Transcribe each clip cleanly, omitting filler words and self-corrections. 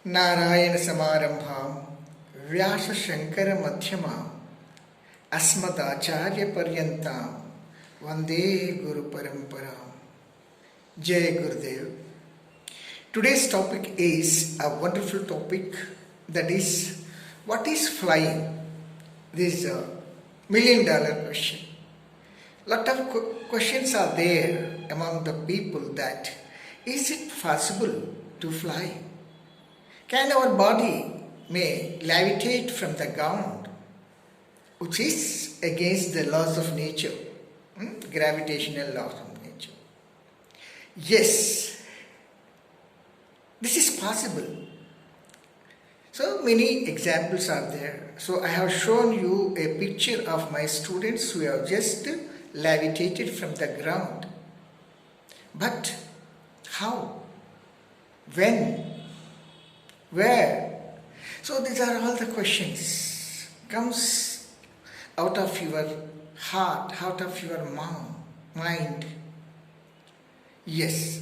Narayan समारंभां Vyas Shankar मध्यमां अस्मदाचार्य पर्यन्तां Vande Guru परंपरां. Jai Gurudev. Today's topic is a wonderful topic, that is, what is flying? This is a $1,000,000 question. Lot of questions are there among the people that is it possible to fly? Can our body may levitate from the ground, which is against the laws of nature, gravitational laws of nature? Yes, this is possible. So many examples are there. So I have shown you a picture of my students who have just levitated from the ground. But how? When? Where? So these are all the questions. Comes out of your heart, out of your mind. Yes.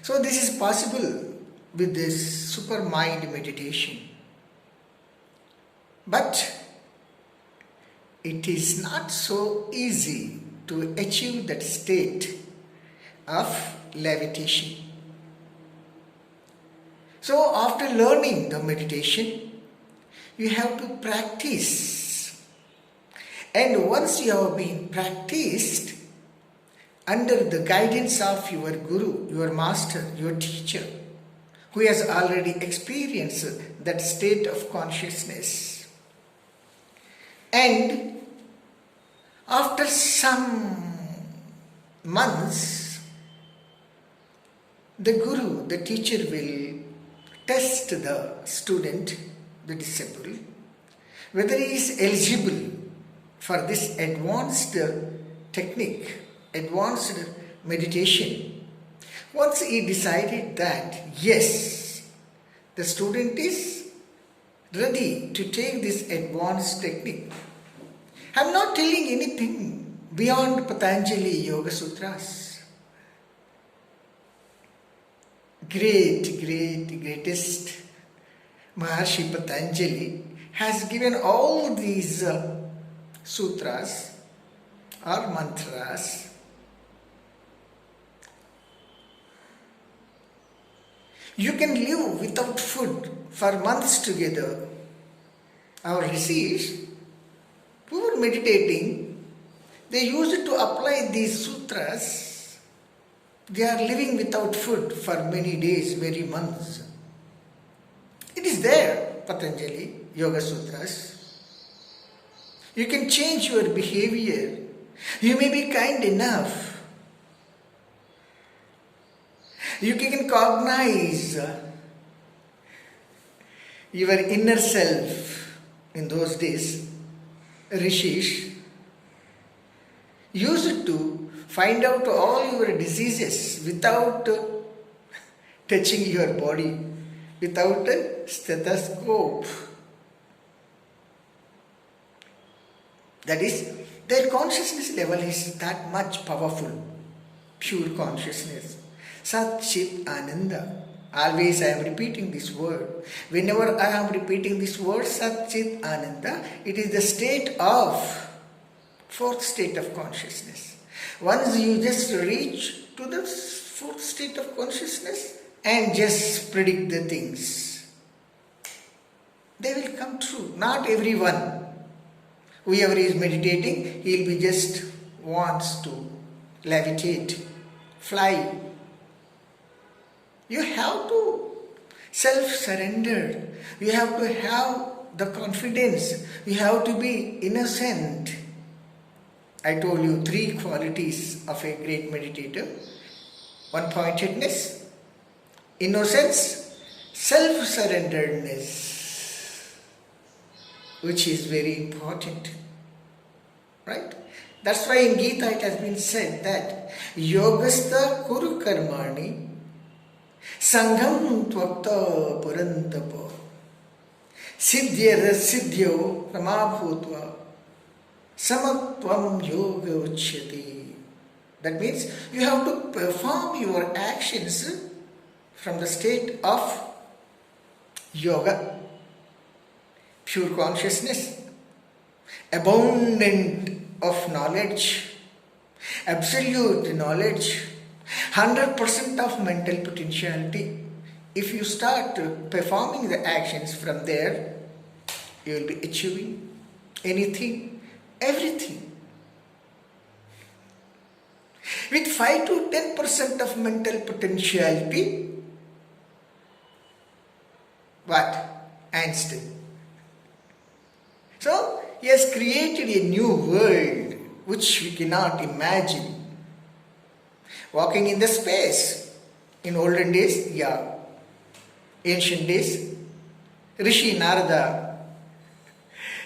So this is possible with this super mind meditation. But it is not so easy to achieve that state of levitation. So after learning the meditation, you have to practice. And once you have been practiced under the guidance of your guru, your master, your teacher, who has already experienced that state of consciousness, and after some months, the guru, the teacher will test the student, the disciple, whether he is eligible for this advanced technique, advanced meditation. Once he decided that yes, the student is ready to take this advanced technique. I am not telling anything beyond Patanjali Yoga Sutras. Greatest Maharshi Patanjali has given all these sutras or mantras. You can live without food for months together. Our rishis who were meditating, they used to apply these sutras. They are living without food for many days, many months. It is there, Patanjali Yoga Sutras. You can change your behavior. You may be kind enough. You can cognize your inner self. In those days, rishis used to find out all your diseases without touching your body, without a stethoscope. That is, their consciousness level is that much powerful, pure consciousness. Sat Chit Ananda. Always I am repeating this word. Whenever I am repeating this word, Sat Chit Ananda, it is the state of, fourth state of consciousness. Once you just reach to the fourth state of consciousness and just predict the things, they will come true. Not everyone. Whoever is meditating, he will be just wants to levitate, fly. You have to self-surrender. You have to have the confidence. You have to be innocent. I told you 3 qualities of a great meditator. One-pointedness, innocence, self-surrenderedness, which is very important. Right? That's why in Gita it has been said that Yogastha Kuru Karmani Sangham Tvakta Purantapa Siddhyara Siddhyo Ramabhutva Samatvam Yoga Uchyati. That means you have to perform your actions from the state of Yoga, pure consciousness, abundant of knowledge, absolute knowledge, 100% of mental potentiality. If you start performing the actions from there, you will be achieving anything, everything. With 5 to 10% of mental potentiality, what? Einstein. So, he has created a new world which we cannot imagine. Walking in the space. In olden days, yeah. Ancient days, Rishi Narada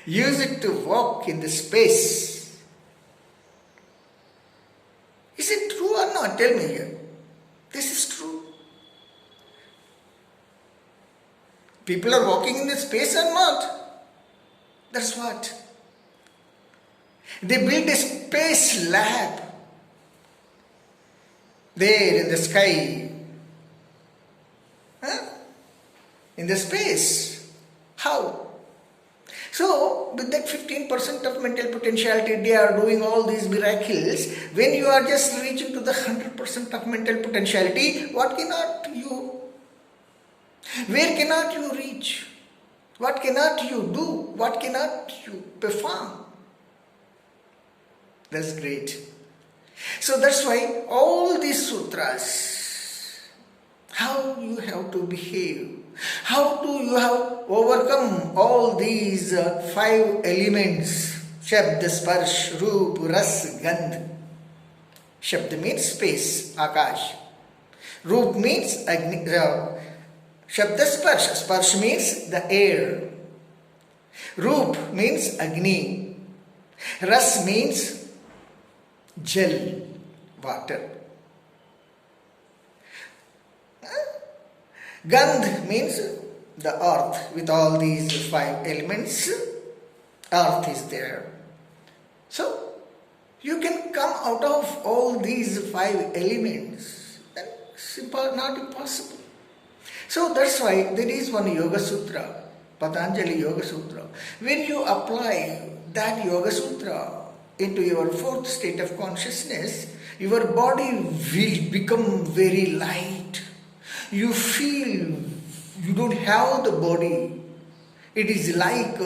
used it to walk in the space. Is it true or not? Tell me here. This is true. People are walking in the space or not? That's what. They build a space lab there in the sky. Huh? In the space. How? So, with that 15% of mental potentiality, they are doing all these miracles. When you are just reaching to the 100% of mental potentiality, what cannot you? Where cannot you reach? What cannot you do? What cannot you perform? That's great. So that's why all these sutras, how you have to behave, how do you have overcome all these 5 elements, Shabd, Sparsh, Roop, Ras, Gandh. Shabd means space, Akash. Roop means Agni, Shabd, Sparsh. Sparsh means the air. Roop means Agni. Ras means Jal, water. Gandh means the earth. With all these 5 elements, earth is there. So, you can come out of all these 5 elements. That's not impossible. So, that's why there is one Yoga Sutra, Patanjali Yoga Sutra. When you apply that Yoga Sutra into your 4th state of consciousness, your body will become very light. You feel you don't have the body. It is like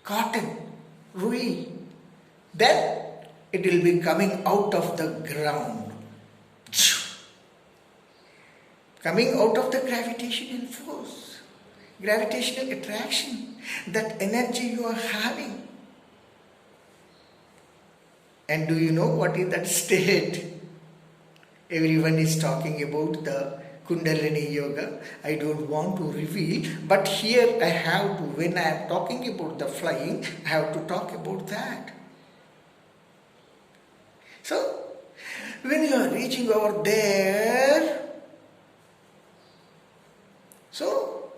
cotton, rui. Then it will be coming out of the ground. Coming out of the gravitational force, gravitational attraction, that energy you are having. And do you know what is that state? Everyone is talking about the Kundalini Yoga. I don't want to reveal, but here I have to, when I am talking about the flying, I have to talk about that. So, when you are reaching over there, so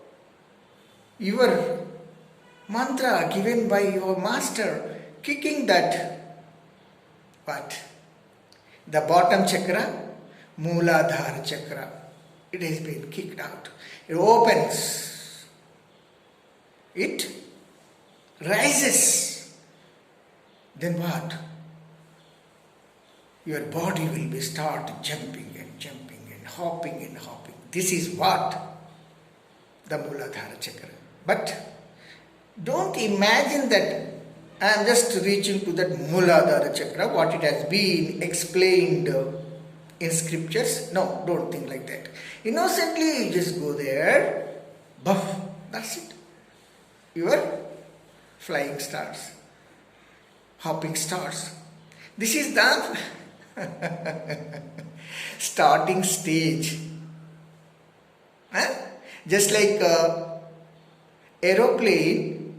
your mantra given by your master, kicking that, what? The bottom chakra, Mooladhara chakra, it has been kicked out. It opens. It rises. Then what? Your body will be start jumping and jumping and hopping and hopping. This is what? The Mooladhara chakra. But don't imagine that I am just reaching to that Mooladhara chakra, what it has been explained in scriptures. No, don't think like that. Innocently you just go there, buff, that's it. Your flying stars, hopping stars. This is the starting stage. Huh? Just like aeroplane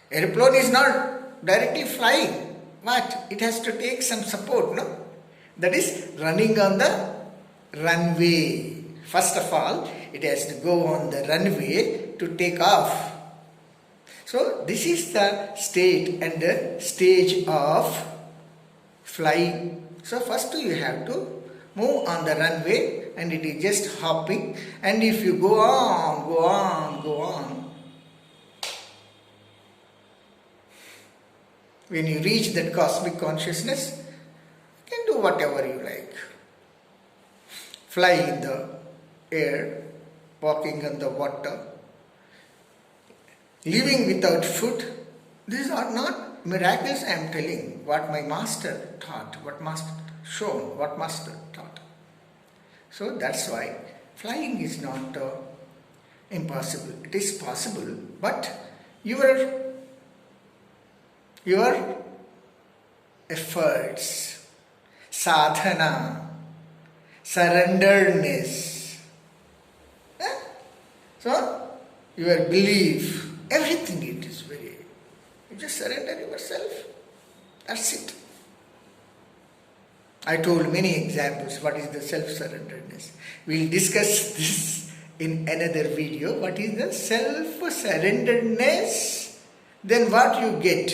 is not directly flying. What? It has to take some support, no? That is running on the runway. First of all, it has to go on the runway to take off. So, this is the state and the stage of flying. So, first you have to move on the runway and it is just hopping, and if you go on, go on, go on, when you reach that cosmic consciousness, you can do whatever you like. Fly in the air, walking on the water, living without food. These are not miracles I am telling, what my master taught, what master shown, what master taught. So that's why flying is not impossible. It is possible, but your efforts, sadhana, surrenderedness, so your belief, everything it is very, you just surrender yourself, that's it. I told many examples what is the self-surrenderedness. We'll discuss this in another video. What is the self-surrenderedness? Then what you get?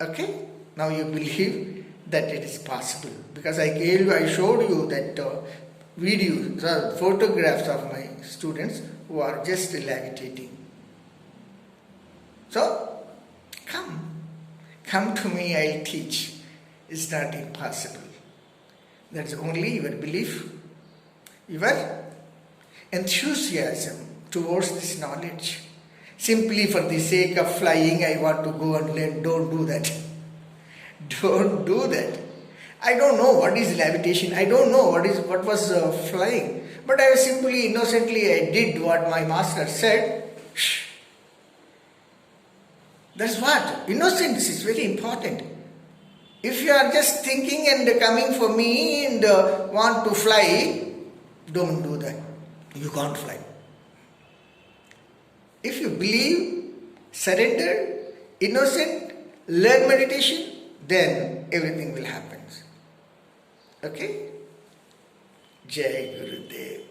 Okay? Now you believe that it is possible. Because I showed you that videos or photographs of my students who are just levitating. So, come to me, I'll teach. It's not impossible. That's only your belief, your enthusiasm towards this knowledge. Simply for the sake of flying, I want to go and learn. Don't do that. Don't do that. I don't know what is levitation. I don't know what was flying. But I was simply, innocently, I did what my master said. Shh. That's what. Innocence is very important. If you are just thinking and coming for me and want to fly, don't do that. You can't fly. If you believe, surrender, innocent, learn meditation, then everything will happen. Okay? Jai Gurudev.